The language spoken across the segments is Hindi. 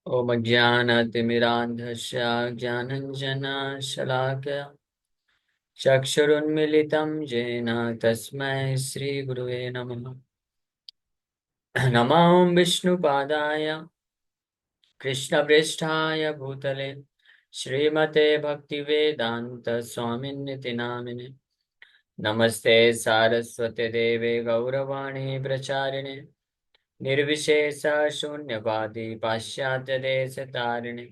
ॐ अज्ञानतिमिरान्धस्य ज्ञानञ्जनशलाकया चक्षुरुन्मिलितं येन तस्मै श्रीगुरुवे नमः। नमो विष्णुपादाय कृष्णप्रेष्ठाय भूतले श्रीमते भक्तिवेदान्त स्वामिन्निति नामिने। नमस्ते सारस्वते देवे गौरवाणी प्रचारिणे निर्विशेष शून्यवादी पाश्चात्यदेशतारिणे।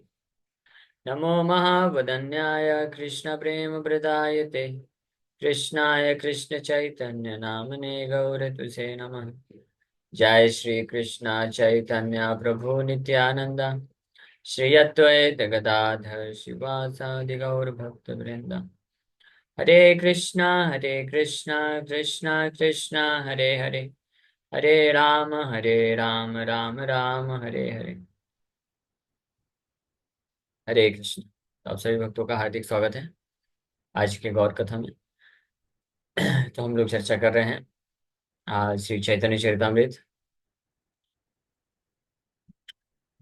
नमो महावदन्याय कृष्णप्रेमप्रदायते कृष्णाय कृष्णचैतन्य नामने गौरतुसे नमः। जय श्री कृष्ण चैतन्य प्रभु नित्यानंद श्री अद्वैत गदाधर शिवासादि गौर भक्त वृंद। हरे कृष्णा कृष्णा कृष्णा हरे हरे, हरे राम राम राम हरे हरे। हरे कृष्ण। तो आप सभी भक्तों का हार्दिक स्वागत है आज के गौर कथा में। तो हम लोग चर्चा कर रहे हैं आज श्री चैतन्य चरितमृत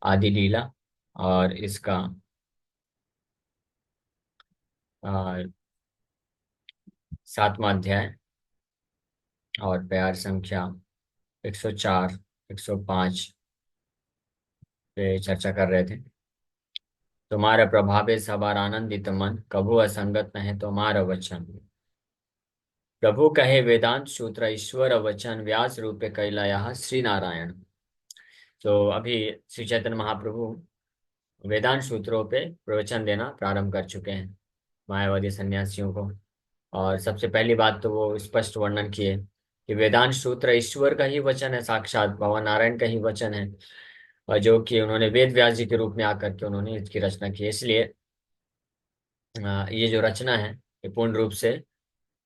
आदि लीला और इसका आ, 7वां अध्याय और प्यार संख्या 104 105 पे चर्चा कर रहे थे। तुम्हारा प्रभावे सवार आनंदित मन, कभू असंगत न है तुम्हारा वचन। प्रभु कहे वेदांत सूत्र, ईश्वर वचन व्यास रूपे कैलाया श्री नारायण। तो अभी श्री चैतन्य महाप्रभु वेदांत सूत्रों पे प्रवचन देना प्रारंभ कर चुके हैं मायावादी सन्यासियों को। और सबसे पहली बात तो वो स्पष्ट वर्णन किए कि वेदांत सूत्र ईश्वर का ही वचन है, साक्षात भगवान नारायण का ही वचन है, और जो कि उन्होंने वेद व्यास जी के रूप में आकर के उन्होंने इसकी रचना की। इसलिए ये जो रचना है ये पूर्ण रूप से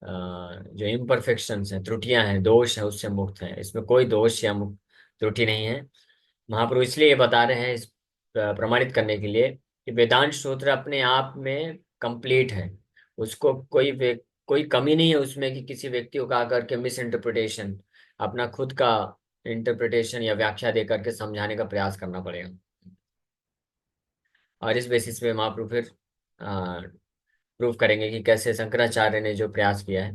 जो इम्परफेक्शंस हैं, त्रुटियां हैं, दोष है, उससे मुक्त है। इसमें कोई दोष या त्रुटि नहीं है। महाप्रभु इसलिए ये बता रहे हैं, इस प्रमाणित करने के लिए कि वेदांत सूत्र अपने आप में कंप्लीट है। उसको कोई कमी नहीं है उसमें कि किसी व्यक्ति को आकर के मिस इंटरप्रिटेशन, अपना खुद का इंटरप्रिटेशन या व्याख्या दे करके समझाने का प्रयास करना पड़ेगा। और इस बेसिस पे महाप्रभु फिर प्रूव करेंगे कि कैसे शंकराचार्य ने जो प्रयास किया है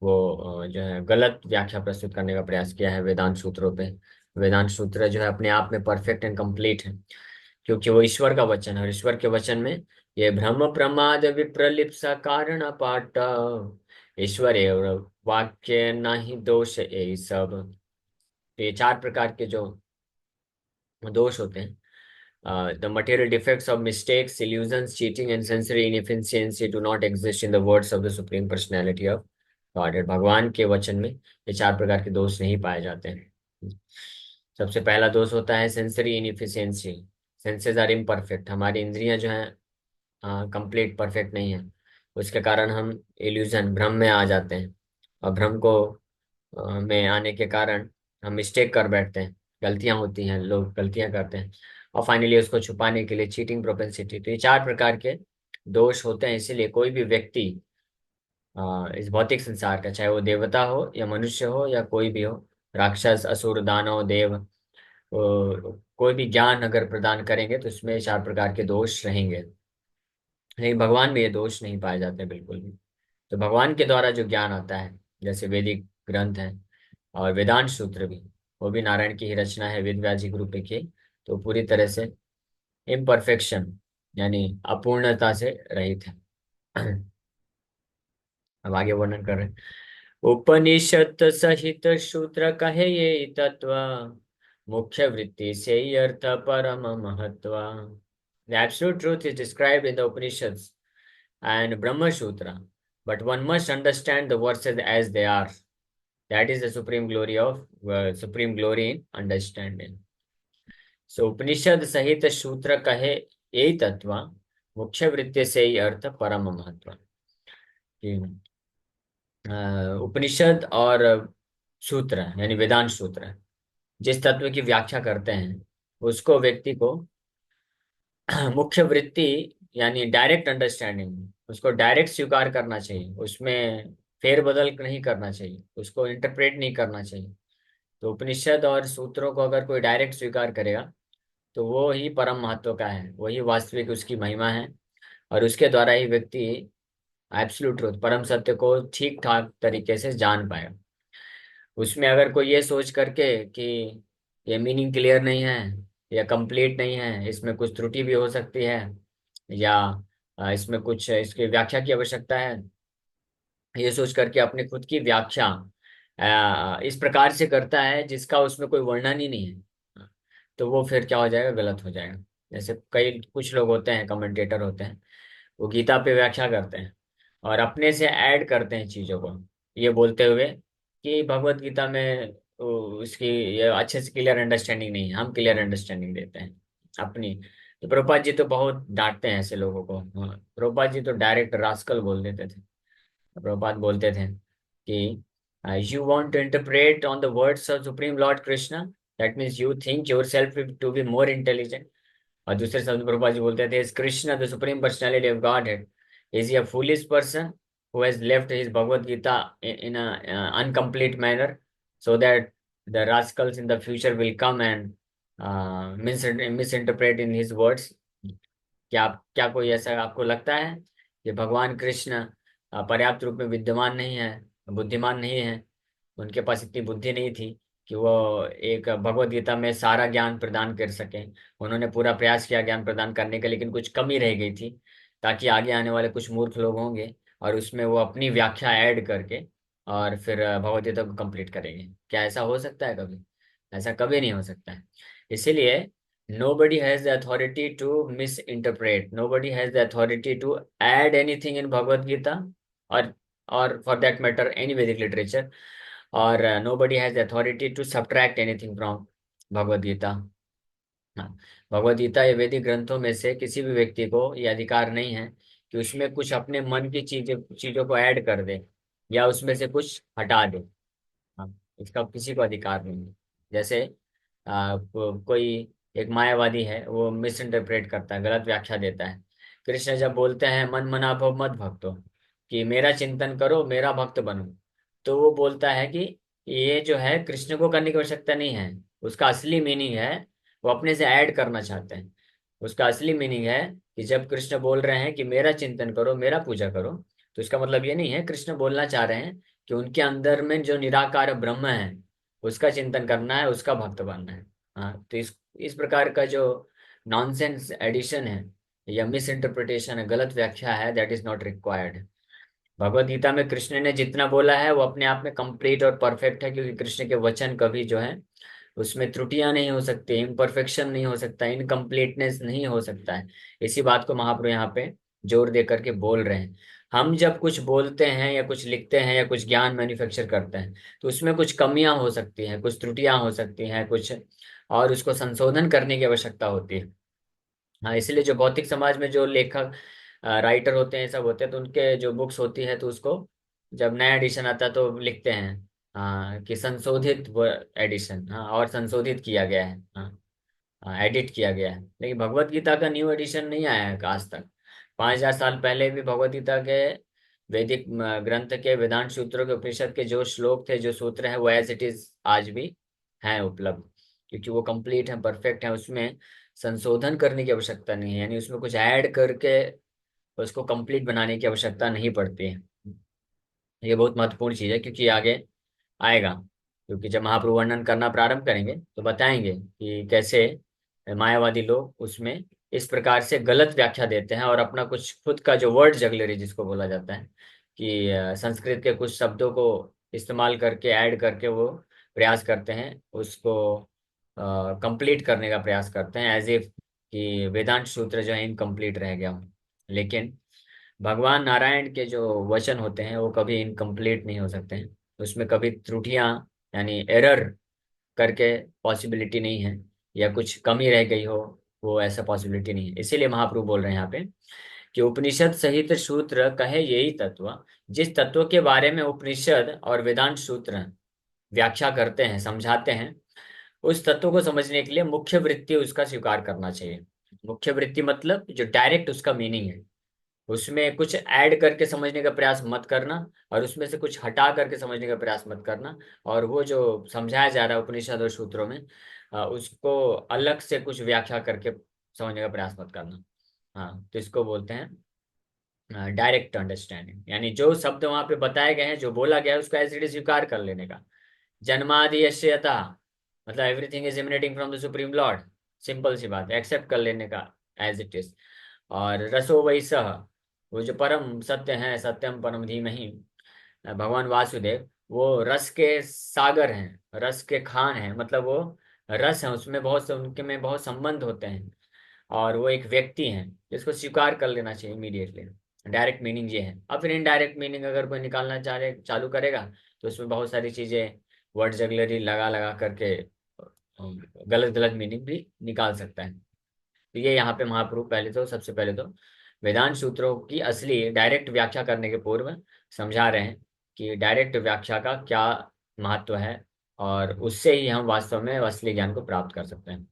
वो जो है गलत व्याख्या प्रस्तुत करने का प्रयास किया है वेदांत सूत्रों पे। वेदांत सूत्र जो है अपने आप में परफेक्ट एंड कंप्लीट है, क्योंकि वो ईश्वर का वचन है। और ईश्वर के वचन में ये भ्रम प्रमाद विप्रलिप्सा कारण पाठ ईश्वर एवं वाक्य नहीं दोष ये सब। तो ये 4 प्रकार के जो दोष होते हैं, the material defects of mistakes, illusions, cheating, and sensory inefficiency do not exist in the words of the Supreme Personality of Godhead। भगवान के वचन में ये 4 प्रकार के दोष नहीं पाए जाते हैं। सबसे पहला दोष होता है sensory inefficiency. Senses are imperfect, हमारी इंद्रियां जो हैं कंप्लीट परफेक्ट नहीं है। उसके कारण हम इल्यूजन, भ्रम में आ जाते हैं। और भ्रम को में आने के कारण हम मिस्टेक कर बैठते हैं, गलतियां होती हैं, लोग गलतियां करते हैं। और फाइनली उसको छुपाने के लिए चीटिंग प्रोपेंसिटी। तो ये 4 प्रकार के दोष होते हैं। इसीलिए कोई भी व्यक्ति इस भौतिक संसार का, चाहे वो देवता हो या मनुष्य हो या कोई भी हो, राक्षस असुर दानव देव, कोई भी ज्ञान अगर प्रदान करेंगे तो इसमें 4 प्रकार के दोष रहेंगे। लेकिन भगवान में ये दोष नहीं पाए जाते बिल्कुल भी। तो भगवान के द्वारा जो ज्ञान आता है, जैसे वैदिक ग्रंथ है और वेदांत सूत्र भी, वो भी नारायण की ही रचना है, वेद व्यास जी ग्रुप की। तो पूरी तरह से इम्परफेक्शन यानी अपूर्णता से रहित है। अब आगे वर्णन कर रहे हैं। उपनिषद सहित सूत्र कहे ये तत्व, मुख्य वृत्ति से ही अर्थ परम महत्व। The absolute truth is described in the Upanishads and Brahma Sutra, but one must understand the verses as they are. That is the supreme glory in understanding. So उपनिषद सहित सूत्र कहे यही तत्व, मुख्य वृत्ति से ही अर्थ परम महत्व। उपनिषद और सूत्र यानी वेदांत सूत्र जिस तत्व की व्याख्या करते हैं, उसको व्यक्ति को मुख्य वृत्ति यानी डायरेक्ट अंडरस्टैंडिंग, उसको डायरेक्ट स्वीकार करना चाहिए। उसमें फेरबदल नहीं करना चाहिए, उसको इंटरप्रेट नहीं करना चाहिए। तो उपनिषद और सूत्रों को अगर कोई डायरेक्ट स्वीकार करेगा तो वो ही परम महत्व का है, वही वास्तविक उसकी महिमा है। और उसके द्वारा ही व्यक्ति एब्सोल्यूट ट्रूथ, परम सत्य को ठीक ठाक तरीके से जान पाएगा। उसमें अगर कोई ये सोच करके कि ये मीनिंग क्लियर नहीं है या कंप्लीट नहीं है, इसमें कुछ त्रुटि भी हो सकती है, या इसमें कुछ इसकी व्याख्या की आवश्यकता है, ये सोच करके अपने खुद की व्याख्या इस प्रकार से करता है जिसका उसमें कोई वर्णन ही नहीं है, तो वो फिर क्या हो जाएगा, गलत हो जाएगा। जैसे कई कुछ लोग होते हैं, कमेंटेटर होते हैं, वो गीता पे व्याख्या करते हैं और अपने से ऐड करते हैं चीजों को, ये बोलते हुए कि भगवत गीता में उसकी ये अच्छे से क्लियर अंडरस्टैंडिंग नहीं है, हम क्लियर अंडरस्टैंडिंग देते हैं अपनी। तो प्रभुपाद जी तो बहुत डांटते हैं ऐसे लोगों को। हाँ, प्रभुपाद जी तो डायरेक्ट रास्कल बोल देते थे। प्रभुपाद बोलते थे कि you want to interpret on the words of supreme lord Krishna, that means you think yourself to be more intelligent. और दूसरे शब्द प्रभुपाद जी बोलते थे, is Krishna the supreme personality of Godhead, is a foolish person who has left his Bhagavad Gita in a incomplete manner, so that the rascals in the future will come and misinterpret in his words। क्या कोई ऐसा आपको लगता है कि भगवान कृष्ण पर्याप्त रूप में विद्यमान नहीं है, बुद्धिमान नहीं है, उनके पास इतनी बुद्धि नहीं थी कि वो एक भगवत गीता में सारा ज्ञान प्रदान कर सके। उन्होंने पूरा प्रयास किया ज्ञान प्रदान करने का, लेकिन कुछ कमी रह गई थी, ताकि आगे आने वाले कुछ मूर्ख लोग होंगे और उसमें वो अपनी व्याख्या ऐड करके और फिर भगवत गीता को कंप्लीट करेंगे। क्या ऐसा हो सकता है कभी? ऐसा कभी नहीं हो सकता है। इसीलिए nobody has the authority to misinterpret, nobody has the authority to add anything in Bhagavad Gita, or for that matter any Vedic literature, or nobody has the authority to subtract anything from Bhagavad Gita। हाँ, भगवद गीता या वैदिक ग्रंथों में से किसी भी व्यक्ति को ये अधिकार नहीं है कि उसमें कुछ अपने मन की चीजों को ऐड कर दे या उसमें से कुछ हटा दे। हाँ, इसका किसी को अधिकार नहीं है। जैसे कोई एक मायावादी है, वो मिस इंटरप्रेट करता है, गलत व्याख्या देता है। कृष्ण जब बोलते हैं मन मना भव मत भक्तो, कि मेरा चिंतन करो मेरा भक्त बनो, तो वो बोलता है कि ये जो है कृष्ण को करने की आवश्यकता नहीं है। उसका असली मीनिंग है, वो अपने से ऐड करना चाहते हैं। उसका असली मीनिंग है कि जब कृष्ण बोल रहे हैं कि मेरा चिंतन करो मेरा पूजा करो, तो इसका मतलब ये नहीं है, कृष्ण बोलना चाह रहे हैं कि उनके अंदर में जो निराकार ब्रह्म है उसका चिंतन करना है, उसका भक्त बनना है। हाँ, तो इस प्रकार का जो नॉनसेंस एडिशन है या मिस इंटरप्रिटेशन है, गलत व्याख्या है, that is not required. Bhagavad Gita में कृष्ण ने जितना बोला है वो अपने आप में कंप्लीट और परफेक्ट है, क्योंकि कृष्ण के वचन कभी जो है उसमें त्रुटियां नहीं हो सकती, इम्परफेक्शन नहीं हो सकता, इनकम्प्लीटनेस नहीं हो सकता है। इसी बात को महाप्रभु यहाँ पे जोर दे करके बोल रहे हैं। हम जब कुछ बोलते हैं या कुछ लिखते हैं या कुछ ज्ञान मैन्युफैक्चर करते हैं, तो उसमें कुछ कमियां हो सकती हैं, कुछ त्रुटियां हो सकती हैं, कुछ और उसको संशोधन करने की आवश्यकता होती है। हाँ, इसलिए जो भौतिक समाज में जो लेखक राइटर होते हैं, सब होते हैं, तो उनके जो बुक्स होती है तो उसको जब नया एडिशन आता है तो लिखते हैं हाँ कि संशोधित एडिशन, हाँ, और संशोधित किया गया है, हाँ, एडिट किया गया है। लेकिन भगवत गीता का न्यू एडिशन नहीं आया है आज तक। 5,000 साल पहले भी भगवत गीता के वैदिक ग्रंथ के वेदांत सूत्रों के उपनिषद के जो श्लोक थे, जो सूत्र हैं, वो एज इट इज आज भी हैं उपलब्ध, क्योंकि वो कंप्लीट है, परफेक्ट है। उसमें संशोधन करने की आवश्यकता नहीं है, यानी उसमें कुछ ऐड करके उसको कंप्लीट बनाने की आवश्यकता नहीं पड़ती है। ये बहुत महत्वपूर्ण चीज है, क्योंकि आगे आएगा, क्योंकि जब महाप्रभु वर्णन करना प्रारंभ करेंगे तो बताएंगे कि कैसे मायावादी लोग उसमें इस प्रकार से गलत व्याख्या देते हैं और अपना कुछ खुद का जो वर्ड जगलरी जिसको बोला जाता है, कि संस्कृत के कुछ शब्दों को इस्तेमाल करके ऐड करके वो प्रयास करते हैं, उसको कंप्लीट करने का प्रयास करते हैं, एज इफ कि वेदांत सूत्र जो है इनकम्प्लीट रह गया हो। लेकिन भगवान नारायण के जो वचन होते हैं वो कभी इनकम्प्लीट नहीं हो सकते हैं, उसमें कभी त्रुटियां यानी एरर करके पॉसिबिलिटी नहीं है, या कुछ कमी रह गई हो, वो ऐसा पॉसिबिलिटी नहीं है। इसीलिए महाप्रभु बोल रहे हैं यहाँ पे कि उपनिषद सहित सूत्र कहे यही तत्व, जिस तत्व के बारे में उपनिषद और वेदांत सूत्र व्याख्या करते हैं, समझाते हैं, उस तत्व को समझने के लिए मुख्य वृत्ति उसका स्वीकार करना चाहिए। मुख्य वृत्ति मतलब जो डायरेक्ट उसका मीनिंग है, उसमें कुछ ऐड करके समझने का प्रयास मत करना और उसमें से कुछ हटा करके समझने का प्रयास मत करना। और वो जो समझाया जा रहा है उपनिषद और सूत्रों में, उसको अलग से कुछ व्याख्या करके समझने का प्रयास मत करना। हाँ, तो इसको बोलते हैं डायरेक्ट अंडरस्टैंडिंग, यानी जो शब्द वहां पे बताए गए हैं, जो बोला गया है, उसको एज इट इज स्वीकार कर लेने का। जन्मादि यस्य यतः, मतलब everything is emanating from the supreme lord. Simple सी बात है, एक्सेप्ट कर लेने का एज इट इज। और रसो वै सह, वो जो परम सत्य है, सत्यम परम धीमहि, भगवान वासुदेव, वो रस के सागर हैं, रस के खान हैं, मतलब वो रस है, उसमें बहुत, उनके में बहुत संबंध होते हैं। और वो एक व्यक्ति हैं, जिसको स्वीकार कर लेना चाहिए इमीडिएटली। डायरेक्ट मीनिंग ये है। अब फिर इनडायरेक्ट मीनिंग अगर कोई निकालना चाहे, चालू करेगा, तो उसमें बहुत सारी चीजें, वर्ड जगलरी लगा लगा करके गलत गलत मीनिंग भी निकाल सकता है। तो ये यहाँ पे महाप्रभु पहले तो, सबसे पहले तो वेदांत सूत्रों की असली डायरेक्ट व्याख्या करने के पूर्व समझा रहे हैं कि डायरेक्ट व्याख्या का क्या महत्व है, और उससे ही हम वास्तव में असली ज्ञान को प्राप्त कर सकते हैं।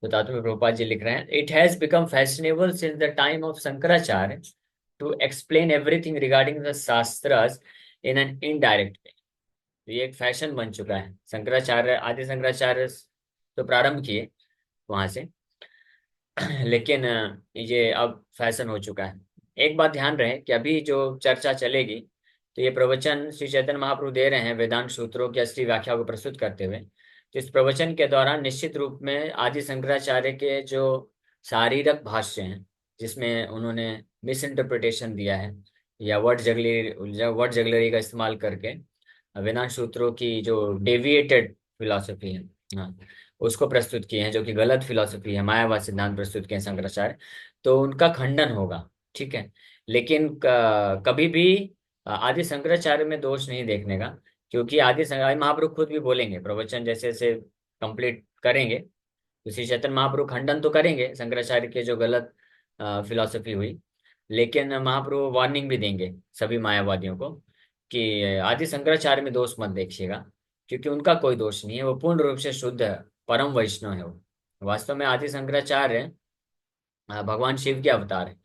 तो तात्व में प्रभुपाद जी लिख रहे हैं, it has become fashionable since the time of Shankaracharya to explain everything regarding the shastras in an indirect way. तो ये एक फैशन बन चुका है। शंकराचार्य, आदि शंकराचार्य तो प्रारंभ किए वहां से, लेकिन ये अब फैशन हो चुका है। एक बात ध्यान रहे कि अभी जो चर्चा चलेगी, तो ये प्रवचन श्री चैतन्य महाप्रभु दे रहे हैं वेदांत सूत्रों की असली व्याख्या को प्रस्तुत करते हुए। तो इस प्रवचन के दौरान निश्चित रूप में आदि शंकराचार्य के जो शारीरक भाष्य हैं, जिसमें उन्होंने मिस इंटरप्रिटेशन दिया है, या वर्ड जगलरी का इस्तेमाल करके वेदांत सूत्रों की जो डेविएटेड फिलॉसफी है, हाँ, उसको प्रस्तुत किए हैं, जो कि गलत फिलॉसफी है, मायावाद सिद्धांत प्रस्तुत किए हैं शंकराचार्य, तो उनका खंडन होगा। ठीक है। लेकिन कभी भी आदि शंकराचार्य में दोष नहीं देखने का, क्योंकि आदि शंकराचार्य महाप्रभु खुद भी बोलेंगे, प्रवचन जैसे जैसे कंप्लीट करेंगे, तो श्री चैतन्य महाप्रभु खंडन तो करेंगे शंकराचार्य के जो गलत फिलॉसफी हुई, लेकिन महाप्रभु वार्निंग भी देंगे सभी मायावादियों को कि आदि शंकराचार्य में दोष मत देखिएगा, क्योंकि उनका कोई दोष नहीं है, वो पूर्ण रूप से शुद्ध परम वैष्णव है वो। वास्तव में आदि शंकराचार्य भगवान शिव के अवतार है,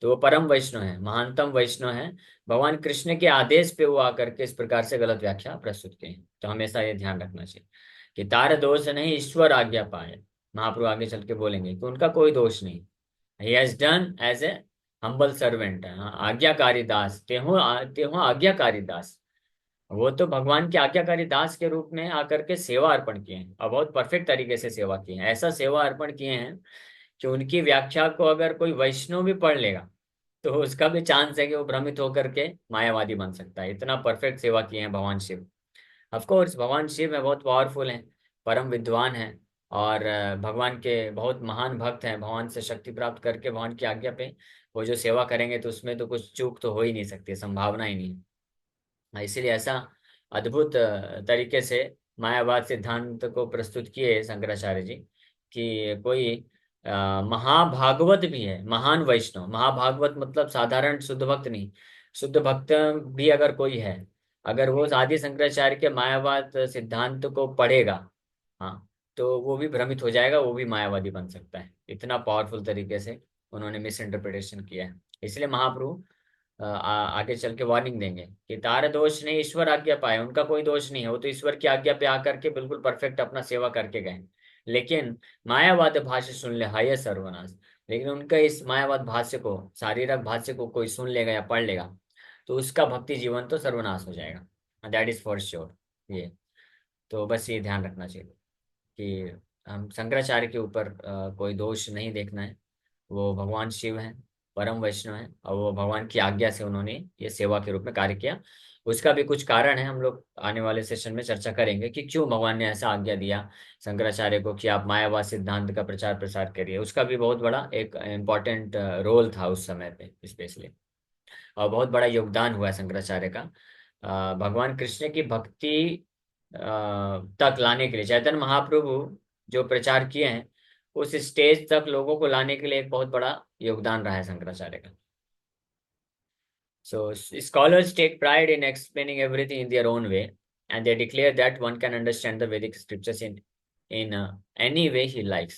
तो वो परम वैष्णव है, महानतम वैष्णव है। भगवान कृष्ण के आदेश पे वो आकर के इस प्रकार से गलत व्याख्या प्रस्तुत की है। तो हमेशा ये ध्यान रखना चाहिए कि तार दोष नहीं, ईश्वर आज्ञा पाए। महाप्रभु आगे चल के बोलेंगे कि उनका कोई दोष नहीं, he has done as a humble servant. हाँ, आज्ञाकारी दास, तेहो तेहो आज्ञाकारी दास। वो तो भगवान के आज्ञाकारी दास के रूप में आकर के सेवा अर्पण किए हैं, और बहुत परफेक्ट तरीके से सेवा की है। ऐसा सेवा अर्पण किए हैं कि उनकी व्याख्या को अगर कोई वैष्णव भी पढ़ लेगा, तो उसका भी चांस है कि वो भ्रमित होकर के मायावादी बन सकता है। इतना परफेक्ट सेवा किए हैं भगवान शिव। ऑफ कोर्स भगवान शिव है, बहुत पावरफुल हैं, परम विद्वान हैं, और भगवान के बहुत महान भक्त हैं। भगवान से शक्ति प्राप्त करके भगवान की आज्ञा पे वो जो सेवा करेंगे, तो उसमें तो कुछ चूक तो हो ही नहीं सकती, संभावना ही नहीं है। इसीलिए ऐसा अद्भुत तरीके से मायावाद सिद्धांत को प्रस्तुत किए शंकराचार्य जी कि कोई महाभागवत भी है, महान वैष्णव, महाभागवत मतलब साधारण शुद्ध भक्त नहीं, शुद्ध भक्त भी अगर कोई है, अगर वो आदि शंकराचार्य के मायावाद सिद्धांत को पढ़ेगा, हाँ, तो वो भी भ्रमित हो जाएगा, वो भी मायावादी बन सकता है। इतना पावरफुल तरीके से उन्होंने मिस इंटरप्रिटेशन किया है। इसलिए महाप्रभु आगे चल के वार्निंग देंगे कि तार दोष नहीं, ईश्वर आज्ञा पाए। उनका कोई दोष नहीं है, वो तो ईश्वर की आज्ञा पे आकर के बिल्कुल परफेक्ट अपना सेवा करके गए। लेकिन मायावाद भाष्य सुन ले, हाय सर्वनाश। लेकिन उनका इस मायावाद भाष्य को, शारीरिक भाष्य को कोई सुन लेगा या पढ़ लेगा, तो उसका भक्ति जीवन तो सर्वनाश हो जाएगा, दैट इज फॉर श्योर। ये तो बस ये ध्यान रखना चाहिए कि हम शंकराचार्य के ऊपर कोई दोष नहीं देखना है। वो भगवान शिव हैं, परम वैष्णव हैं, और वो भगवान की आज्ञा से उन्होंने ये सेवा के रूप में कार्य किया। उसका भी कुछ कारण है, हम लोग आने वाले सेशन में चर्चा करेंगे कि क्यों भगवान ने ऐसा आज्ञा दिया शंकराचार्य को कि आप मायावाद सिद्धांत का प्रचार प्रसार करिए। उसका भी बहुत बड़ा एक इम्पोर्टेंट रोल था उस समय पे स्पेशली, और बहुत बड़ा योगदान हुआ शंकराचार्य का भगवान कृष्ण की भक्ति तक लाने के लिए। चैतन्य महाप्रभु जो प्रचार किए हैं, उस स्टेज तक लोगों को लाने के लिए एक बहुत बड़ा योगदान रहा है शंकराचार्य का। So scholars take pride in explaining everything in their own way, and they declare that one can understand the Vedic scriptures in any way he likes.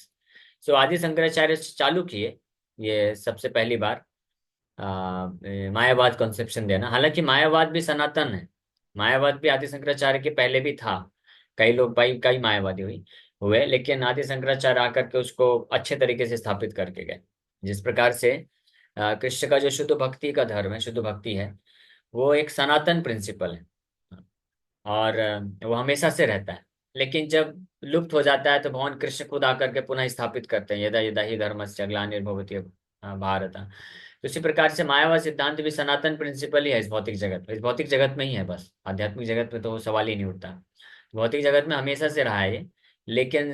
So आदि शंकराचार्य चालू किए ये सबसे पहली बार मायावाद कॉन्सेप्शन देना। हालांकि मायावाद भी सनातन है, मायावाद भी आदि शंकराचार्य के पहले भी था, कई लोग भाई कई मायावादी हुए, लेकिन आदि शंकराचार्य आकर के उसको अच्छे तरीके से स्थापित करके गए। जिस प्रकार से कृष्ण का जो शुद्ध भक्ति का धर्म है, शुद्ध भक्ति है, वो एक सनातन प्रिंसिपल है, और वो हमेशा से रहता है। लेकिन जब लुप्त हो जाता है तो भगवान कृष्ण खुद आकर के पुनः स्थापित करते हैं, यदा यदा ही धर्मस्य ग्लानिर्भवति भारत। तो इसी प्रकार से मायावाद सिद्धांत भी सनातन प्रिंसिपल ही है इस भौतिक जगत में, इस भौतिक जगत में ही है, बस आध्यात्मिक जगत में तो वो सवाल ही नहीं उठता। भौतिक जगत में हमेशा से रहा है ये, लेकिन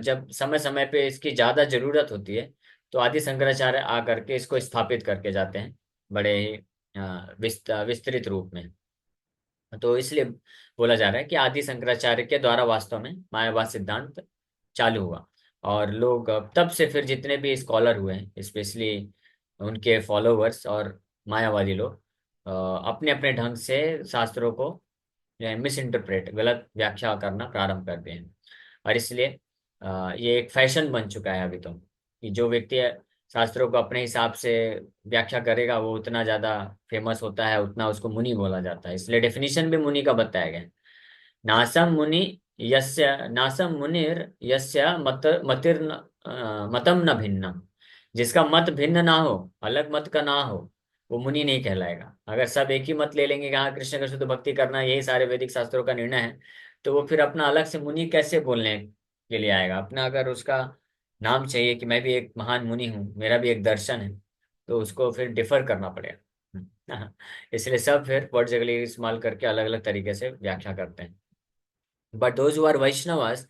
जब समय समय पे इसकी ज्यादा जरूरत होती है तो आदि शंकराचार्य आकर के इसको स्थापित करके जाते हैं, बड़े ही विस्तृत रूप में। तो इसलिए बोला जा रहा है कि आदि शंकराचार्य के द्वारा वास्तव में मायावाद सिद्धांत चालू हुआ। और लोग तब से फिर जितने भी स्कॉलर हुए हैं, स्पेशली उनके फॉलोवर्स और मायावादी लोग, अपने अपने ढंग से शास्त्रों को मिस इंटरप्रेट, गलत व्याख्या करना प्रारंभ कर दिए हैं। और इसलिए ये एक फैशन बन चुका है अभी तो, कि जो व्यक्ति शास्त्रों को अपने हिसाब से व्याख्या करेगा वो उतना ज्यादा फेमस होता है, उतना उसको मुनि बोला जाता है। इसलिए डेफिनेशन भी मुनि का बताया गया है। नासम मुनि यस्य, नासम मुनिर यस्य मतिर मतम न भिन्नम। जिसका मत भिन्न ना हो, अलग मत का ना हो, वो मुनि नहीं कहलाएगा। अगर सब एक ही मत ले लेंगे कि हाँ कृष्ण का शुद्ध भक्ति करना यही सारे वैदिक शास्त्रों का निर्णय है, तो वो फिर अपना अलग से मुनि कैसे बोलने के लिए आएगा। अपना अगर उसका नाम चाहिए कि मैं भी एक महान मुनि हूँ, मेरा भी एक दर्शन है, तो उसको फिर डिफर करना पड़ेगा। इसलिए सब फिर वर्ड जगली इस्तेमाल करके अलग अलग तरीके से व्याख्या करते हैं। But those who are Vaishnavas,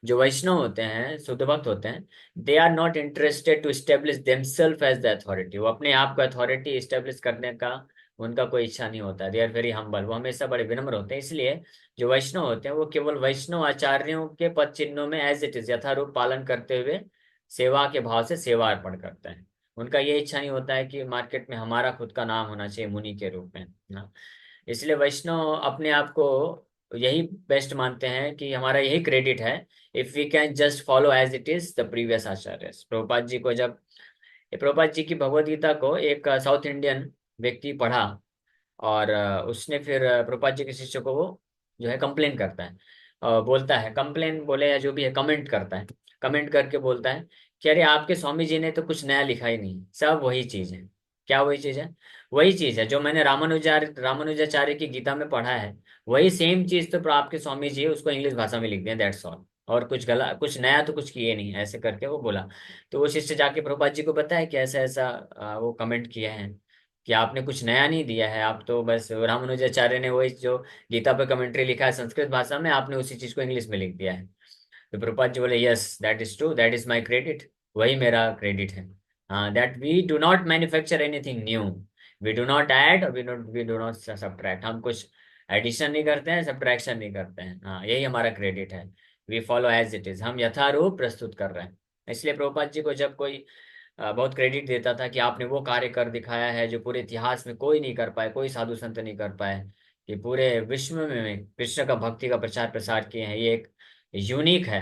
जो वैष्णव होते हैं, शुद्ध भक्त होते हैं, they are not interested to establish themselves as the authority. वो अपने आप को अथॉरिटी स्टेब्लिश करने का उनका कोई इच्छा नहीं होता। दे आर वेरी हम्बल, वो हमेशा बड़े विनम्र होते हैं। इसलिए जो वैष्णव होते हैं वो केवल वैष्णव आचार्यों के पद चिन्हों में एज इट इज यथारूप पालन करते हुए सेवा के भाव से सेवा अर्पण करते हैं। उनका ये इच्छा नहीं होता है कि मार्केट में हमारा खुद का नाम होना चाहिए मुनि के रूप में ना। इसलिए वैष्णव अपने आप को यही बेस्ट मानते हैं कि हमारा यही क्रेडिट है, if we can just follow as it is the previous acharya. Prabhupada ji को जब, प्रभुपाद जी की भगवद गीता को एक साउथ इंडियन व्यक्ति पढ़ा, और उसने फिर प्रभुपाद जी के शिष्य को वो जो है कंप्लेन करता है, बोलता है, कंप्लेन बोले या जो भी है, कमेंट करता है। कमेंट करके बोलता है कि अरे आपके स्वामी जी ने तो कुछ नया लिखा ही नहीं, सब वही चीज है। क्या वही चीज है? वही चीज है जो मैंने रामानुजाचार्य की गीता में पढ़ा है, वही सेम चीज तो आपके स्वामी जी उसको इंग्लिश भाषा में लिख दिया, दैट्स ऑल। और कुछ गला, कुछ नया तो कुछ किए नहीं, ऐसे करके वो बोला। तो वो शिष्य जाके प्रभुपाद जी को बताया कि ऐसा ऐसा वो कमेंट किया है, कि आपने कुछ नया नहीं दिया है, आप तो बस रामानुजाचार्य ने वही जो गीता पे कमेंट्री लिखा है संस्कृत भाषा में, आपने उसी चीज को इंग्लिश में लिख दिया है। तो प्रभुपाद जी बोले yes that is true, that is my credit, वही मेरा क्रेडिट है। हाँ, that we do not manufacture anything new, we do not add, we do not subtract. हम कुछ एडिशन नहीं करते हैं, सब्ट्रैक्शन नहीं करते हैं। हाँ, यही हमारा क्रेडिट है। We follow as it is, हम यथारूप प्रस्तुत कर रहे हैं। इसलिए प्रभुपाद जी को जब कोई बहुत क्रेडिट देता था कि आपने वो कार्य कर दिखाया है जो पूरे इतिहास में कोई नहीं कर पाए, कोई साधु संत नहीं कर पाए, कि पूरे विश्व में कृष्ण का भक्ति का प्रचार प्रसार किए हैं, ये एक यूनिक है।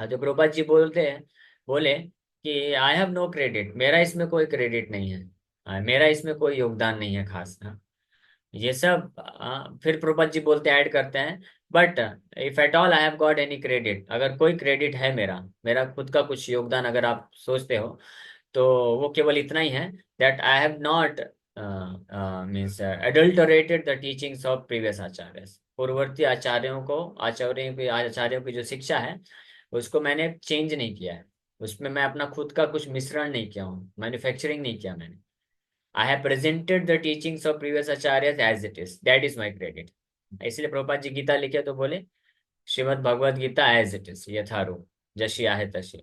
जो प्रभुपाद जी बोलते हैं, बोले कि आई हैव नो क्रेडिट, मेरा इसमें कोई क्रेडिट नहीं है, मेरा इसमें कोई योगदान नहीं है खास। ये सब फिर प्रभुपाद जी बोलते ऐड करते हैं, but if at all I have got any credit, अगर कोई क्रेडिट है मेरा, मेरा खुद का कुछ योगदान अगर आप सोचते हो, तो वो केवल इतना ही है, that I have not means adulterated the teachings of previous acharya. पूर्ववर्ती आचार्यों की जो शिक्षा है उसको मैंने चेंज नहीं किया है, उसमें मैं अपना खुद का कुछ मिश्रण नहीं किया हूँ, मैन्युफैक्चरिंग नहीं किया मैंने। I have presented the teachings of previous acharyas as it is. That is my credit. इसलिए प्रभुपाद जी गीता लिखे तो बोले Srimad Bhagavad Gita as it is, यथारूप, जशी आहे तशी।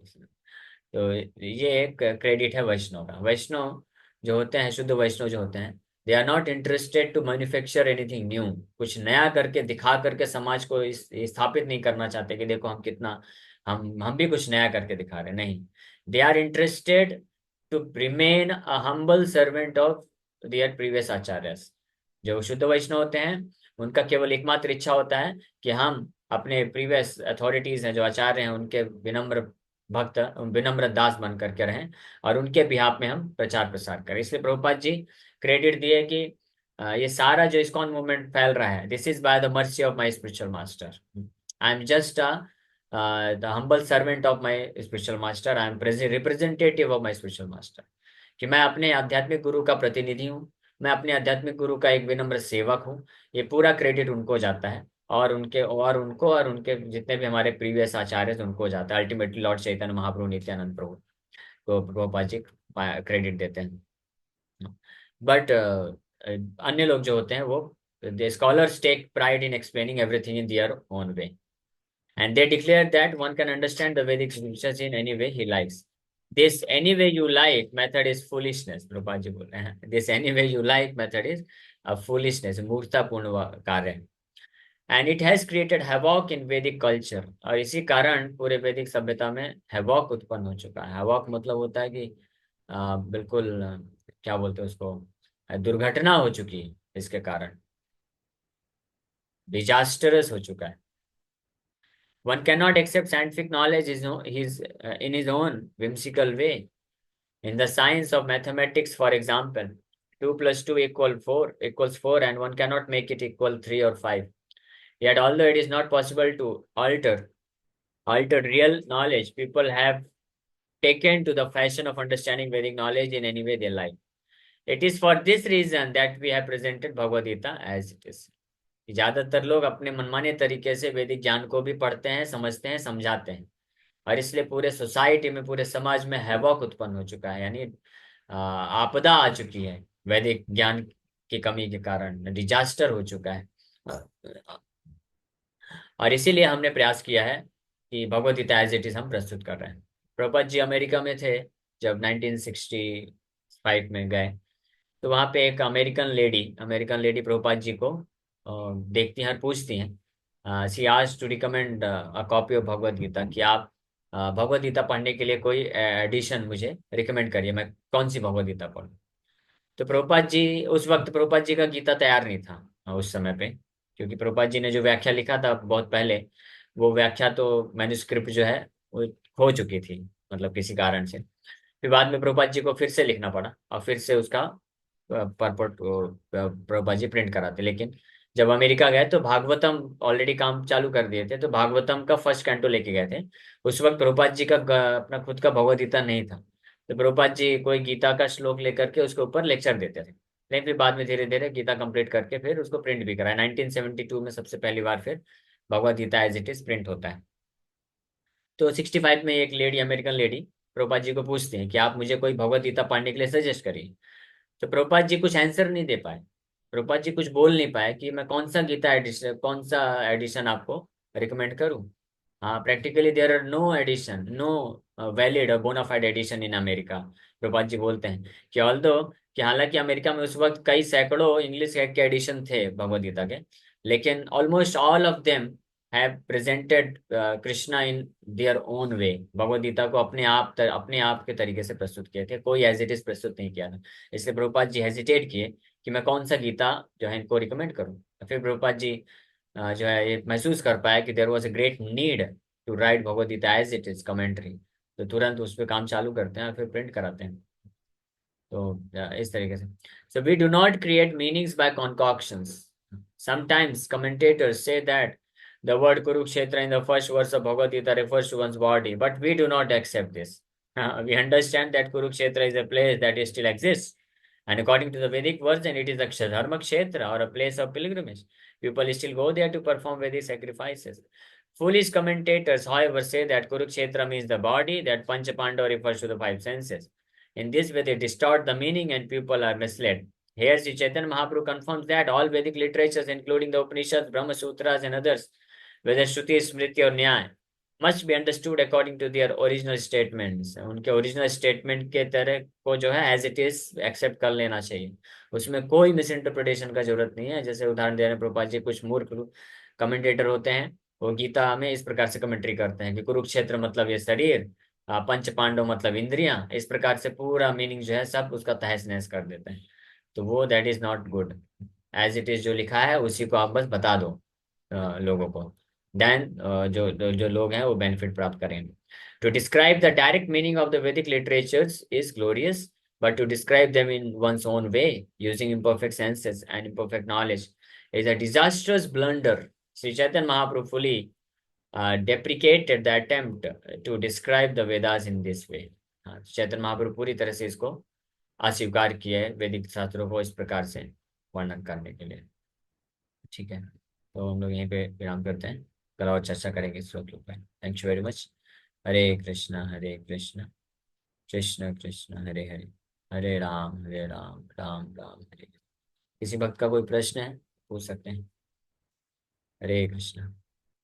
तो ये एक क्रेडिट है वैष्णव का। वैष्णव जो होते हैं, शुद्ध वैष्णव जो होते हैं, they are not interested to manufacture anything new. कुछ नया करके दिखा करके समाज को स्थापित नहीं करना चाहते कि देखो हम कितना, हम भी कुछ नया करके दिखा रहे हैं, नहीं। They are interested to remain a humble servant of their previous acharyas. जो शुद्ध वैष्णव होते हैं उनका केवल एकमात्र इच्छा होता है कि हम अपने प्रीवियस अथॉरिटीज हैं, जो आचार्य हैं, उनके विनम्र भक्त, विनम्र दास बन करके रहें, और उनके बिहाफ में हम प्रचार प्रसार करें। इसलिए प्रभुपाद जी क्रेडिट दिए कि ये सारा जो इस्कॉन मूवमेंट फैल रहा है, this is by the mercy of my spiritual master. I am just the humble servant of my spiritual master. I am representative of my spiritual master. कि मैं अपने आध्यात्मिक गुरु का प्रतिनिधि हूँ, मैं अपने आध्यात्मिक गुरु का एक विनम्र सेवक हूँ। ये पूरा क्रेडिट उनको जाता है, और उनके जितने भी हमारे प्रीवियस आचार्य थे उनको जाता है। अल्टीमेटली लॉर्ड चैतन्य महाप्रभु, नित्यानंद प्रभु को प्रभुपाद जी क्रेडिट देते हैं। बट अन्य लोग जो होते हैं वो, the scholars take pride in explaining everything in their own way, and they declare that one can understand the Vedic scriptures in any way he likes. This any way you like method is foolishness, Prabhupada जी बोल रहे हैं। This any way you like method is a foolishness, मूर्खतापूर्ण कार्य है। And it has created havoc in Vedic culture, और इसी कारण पूरे वैदिक सभ्यता में havoc उत्पन्न हो चुका है। havoc मतलब होता है कि बिल्कुल क्या बोलते हैं उसको, दुर्घटना हो चुकी है इसके कारण, डिजास्टरस हो चुका है। One cannot accept scientific knowledge in his own whimsical way. In the science of mathematics, for example, 2 plus 2 equals 4, and one cannot make it equal 3 or 5. Yet, although it is not possible to alter real knowledge, people have taken to the fashion of understanding Vedic knowledge in any way they like. It is for this reason that we have presented Bhagavad Gita as it is. ज्यादातर लोग अपने मनमाने तरीके से वैदिक ज्ञान को भी पढ़ते हैं, समझते हैं, समझाते हैं, और इसलिए पूरे सोसाइटी में, पूरे समाज में हैवॉक उत्पन्न हो चुका है, यानी आपदा आ चुकी है वैदिक ज्ञान की कमी के कारण, डिजास्टर हो चुका है। और इसीलिए हमने प्रयास किया है कि Bhagavad Gita as it is हम प्रस्तुत कर रहे हैं। प्रभुपाद जी अमेरिका में थे जब 1965 में गए, तो वहाँ पे एक अमेरिकन लेडी प्रभुपाद जी को देखती हैं और पूछती हैं, she asked to recommend a copy of Bhagavad Gita, कि आप भगवद गीता पढ़ने के लिए कोई एडिशन मुझे रिकमेंड करिए, मैं कौन सी भगवद गीता पढ़ूं। तो प्रभुपाद जी, उस वक्त प्रभुपाद जी का गीता तैयार नहीं था उस समय पे, क्योंकि प्रभुपाद जी ने जो व्याख्या लिखा था बहुत पहले, वो व्याख्या तो मैन्युस्क्रिप्ट जो है वो खो चुकी थी, मतलब किसी कारण से। फिर बाद में प्रभुपाद जी को फिर से लिखना पड़ा, और फिर से उसका परपट प्रभुपाद जी प्रिंट कराते। लेकिन जब अमेरिका गए तो भागवतम ऑलरेडी काम चालू कर दिए थे, तो भागवतम का फर्स्ट कैंटो लेके गए थे। उस वक्त प्रभुपाद जी का अपना खुद का भगवद गीता नहीं था, तो प्रभुपाद जी कोई गीता का श्लोक लेकर के उसके ऊपर लेक्चर देते थे। लेकिन फिर बाद में धीरे धीरे गीता कंप्लीट करके फिर उसको प्रिंट भी कराया। 1972 में सबसे पहली बार फिर Bhagavad Gita as it is print होता है। तो 65 में एक lady, American lady, Prabhupada ji को पूछते हैं कि आप मुझे कोई भगवद गीता पढ़ने के लिए सजेस्ट करिए। तो प्रभुपाद जी कुछ आंसर नहीं दे पाए, प्रभुपाद जी कुछ बोल नहीं पाए कि मैं कौन सा एडिशन आपको रिकमेंड करूं। हाँ, practically there are no edition, no valid और bonafide edition in America. Prabhupada ji बोलते हैं कि ऑल्दो, कि हालांकि अमेरिका में उस वक्त कई सैकड़ों इंग्लिश के एडिशन थे भगवद गीता के, लेकिन almost all of them have presented Krishna in their own way. Bhagavad Gita को अपने आप के तरीके से प्रस्तुत किए थे, कोई एज इट इज प्रस्तुत नहीं किया था। इसलिए प्रभुपाद जी हेजिटेट किए कि मैं कौन सा गीता जो है इनको रिकमेंड करूं। तो फिर प्रभुपाद जी जो है ये महसूस कर पाया कि there was a great need to write Bhagavad Gita as it is commentary, तो तुरंत उस पर काम चालू करते हैं और फिर प्रिंट कराते हैं। तो इस तरीके से, so we do not create meanings by concoctions. Sometimes commentators say that the word Kurukshetra in the first verse of Bhagavad Gita refers to one's body, but we do not accept this. We understand that Kurukshetra is a place that still exists, and according to the Vedic version, it is a Dharma Kshetra, or a place of pilgrimage. People still go there to perform Vedic sacrifices. Foolish commentators, however, say that Kurukshetra means the body, that Panchapandava refers to the five senses. In this way, they distort the meaning and people are misled. Here, Sri Chaitanya Mahaprabhu confirms that all Vedic literatures, including the Upanishads, Brahma Sutras, and others, whether Shruti, Smriti, or Nyaya, must be understood according to their original statements. उनके ओरिजिनल स्टेटमेंट के तरह को जो है एज इट इज एक्सेप्ट कर लेना चाहिए, उसमें कोई मिस इंटरप्रिटेशन का जरूरत नहीं है। जैसे उदाहरण दे रहे हैं प्रभुपाद जी, कुछ मूर्ख कमेंटेटर होते हैं, वो गीता में इस प्रकार से कमेंट्री करते हैं कि कुरुक्षेत्र मतलब ये शरीर, पंच पांडव मतलब इंद्रियां, इस प्रकार से पूरा मीनिंग जो है सब उसका तहस नहस कर देते हैं। तो वो that is not good. As it is जो लिखा है उसी को आप बस बता दो लोगों को, देन जो लोग हैं वो बेनिफिट प्राप्त करेंगे। To describe the direct meaning of the Vedic literatures is glorious, but to describe them in one's own way using imperfect senses and imperfect knowledge is a disastrous blunder. Sri Chaitanya Mahaprabhu fully deprecated the attempt to describe the Vedas in this way. हाँ, चैतन्य महाप्रभु पूरी तरह से इसको अस्वीकार किया है, वैदिक शास्त्रों को इस प्रकार से वर्णन करने के लिए। ठीक है, तो हम लोग यहीं पे विराम करते हैं, कल और चर्चा करेंगे इस श्लोक पर। Thank you very much. Hare Krishna Krishna Krishna Hare Hare, Hare Rama Rama Rama Hare Hare. किसी भक्त का कोई प्रश्न है पूछ सकते हैं। हरे कृष्णा।